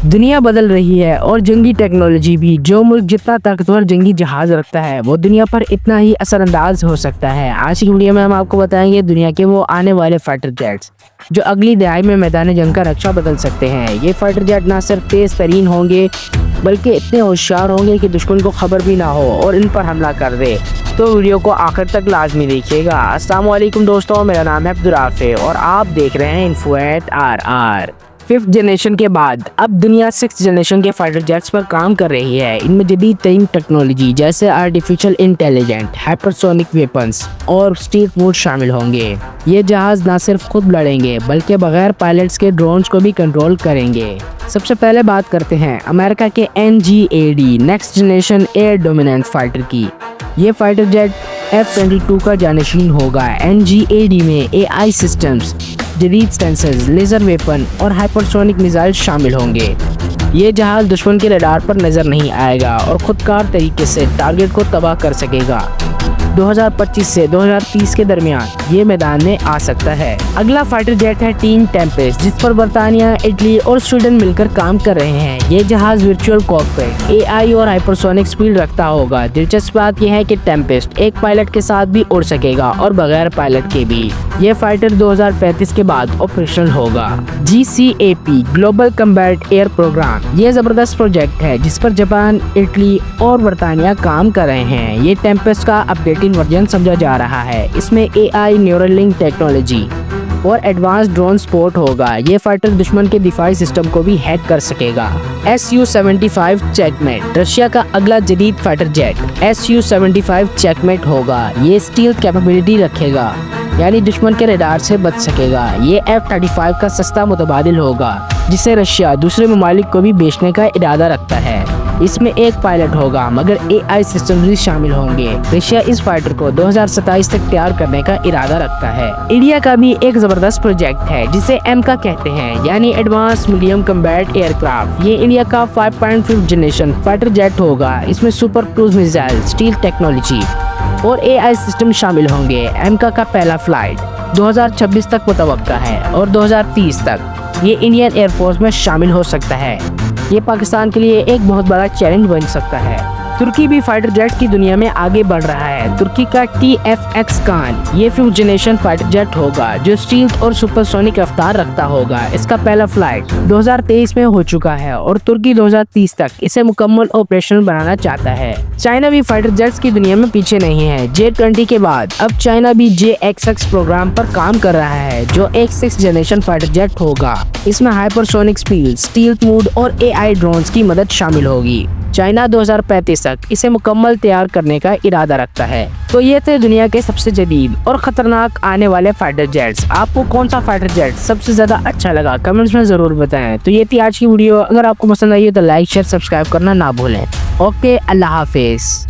दुनिया बदल रही है और जंगी टेक्नोलॉजी भी। जो मुल्क जितना ताकतवर जंगी जहाज रखता है वो दुनिया पर इतना ही असरअंदाज हो सकता है। आज की वीडियो में हम आपको बताएंगे दुनिया के वो आने वाले फाइटर जेट्स जो अगली दहाई में मैदान जंग का नक्शा बदल सकते हैं। ये फाइटर जेट ना सिर्फ तेज तरीन होंगे बल्कि इतने होशियार होंगे कि दुश्मन को खबर भी ना हो और इन पर हमला कर दे। तो वीडियो को आखिर तक लाजमी देखिएगा। अस्सलाम वालेकुम दोस्तों, मेरा नाम है अब्दुराफे और आप देख रहे हैं info@RR। 5th जनरेशन के बाद अब दुनिया 6th जनरेशन के फाइटर जेट्स पर काम कर रही है। इनमें जदीद तरीन टेक्नोलॉजी जैसे आर्टिफिशियल इंटेलिजेंट, हाइपरसोनिक वेपन्स और स्टील्थ मोड शामिल होंगे। ये जहाज न सिर्फ खुद लड़ेंगे बल्कि बगैर पायलट्स के ड्रोन्स को भी कंट्रोल करेंगे। सबसे पहले बात करते हैं अमेरिका के NGAD next generation air dominance fighter की। ये फाइटर जेट F-22 का जानशीन होगा। NGAD में AI सिस्टम्स, जदीद सेंसर्स, लेज़र वेपन और हाइपरसोनिक मिसाइल शामिल होंगे। ये जहाज दुश्मन के रडार पर नज़र नहीं आएगा और खुदकार तरीके से टारगेट को तबाह कर सकेगा। 2025 से 2030 के दरमियान ये मैदान में आ सकता है। अगला फाइटर जेट है टीम टेम्पेस्ट, जिस पर बर्तानिया, इटली और स्वीडन मिलकर काम कर रहे हैं। ये जहाज वर्चुअल कॉकपिट, AI और हाइपरसोनिक स्पीड रखता होगा। दिलचस्प बात यह है कि टेम्पेस्ट एक पायलट के साथ भी उड़ सकेगा और बगैर पायलट के भी। ये फाइटर 2035 के बाद ऑपरेशनल होगा। GCAP global combat air programme, ये जबरदस्त प्रोजेक्ट है जिस पर जापान, इटली और बर्तानिया काम कर रहे हैं। ये टेम्पेस्ट का अपडेटेड वर्जन समझा जा रहा है। इसमें AI, न्यूरल लिंक टेक्नोलॉजी और एडवांस ड्रोन सपोर्ट होगा। ये फाइटर दुश्मन के दिफाई सिस्टम को भी हैक कर सकेगा। Su-75 चेकमेट, रशिया का अगला जदीद फाइटर जेट Su-75 चेकमेट होगा। ये स्टील कैपेबिलिटी रखेगा, यानी दुश्मन के रडार से बच सकेगा। ये F-35 का सस्ता मुतबादिल होगा जिसे रशिया दूसरे ममालिक को भी बेचने का इरादा रखता है। इसमें एक पायलट होगा मगर AI सिस्टम भी शामिल होंगे। रशिया इस फाइटर को 2027 तक तैयार करने का इरादा रखता है। इंडिया का भी एक जबरदस्त प्रोजेक्ट है जिसे एमका कहते हैं, यानी एडवांस मीडियम कम्बैट एयरक्राफ्ट। ये इंडिया का 5.5 जनरेशन फाइटर जेट होगा। इसमें super cruise missile, steel technology और AI सिस्टम शामिल होंगे। एमका का पहला फ्लाइट 2026 तक मुतवक्का है और 2030 तक ये इंडियन एयरफोर्स में शामिल हो सकता है। ये पाकिस्तान के लिए एक बहुत बड़ा चैलेंज बन सकता है। तुर्की भी फाइटर जेट की दुनिया में आगे बढ़ रहा है। तुर्की का TFX खान, ये 5th जनरेशन फाइटर जेट होगा जो स्टील और सुपरसोनिक रफ्तार रखता होगा। इसका पहला फ्लाइट 2023 में हो चुका है और तुर्की 2030 तक इसे मुकम्मल ऑपरेशनल बनाना चाहता है। चाइना भी फाइटर जेट्स की दुनिया में पीछे नहीं है। J-20 के बाद अब चाइना भी JXX प्रोग्राम पर काम कर रहा है जो एक 6th जनरेशन फाइटर जेट होगा। इसमें हाइपरसोनिक स्पीड, स्टील्थ मोड और AI ड्रोन्स की मदद शामिल होगी। चाइना 2035 तक इसे मुकम्मल तैयार करने का इरादा रखता है। तो ये थे दुनिया के सबसे जदीद और खतरनाक आने वाले फाइटर जेट्स। आपको कौन सा फाइटर जेट सबसे ज्यादा अच्छा लगा कमेंट्स में जरूर बताएं। तो ये थी आज की वीडियो। अगर आपको पसंद आई हो तो लाइक, शेयर, सब्सक्राइब करना ना भूलें। ओके, अल्लाह हाफिज।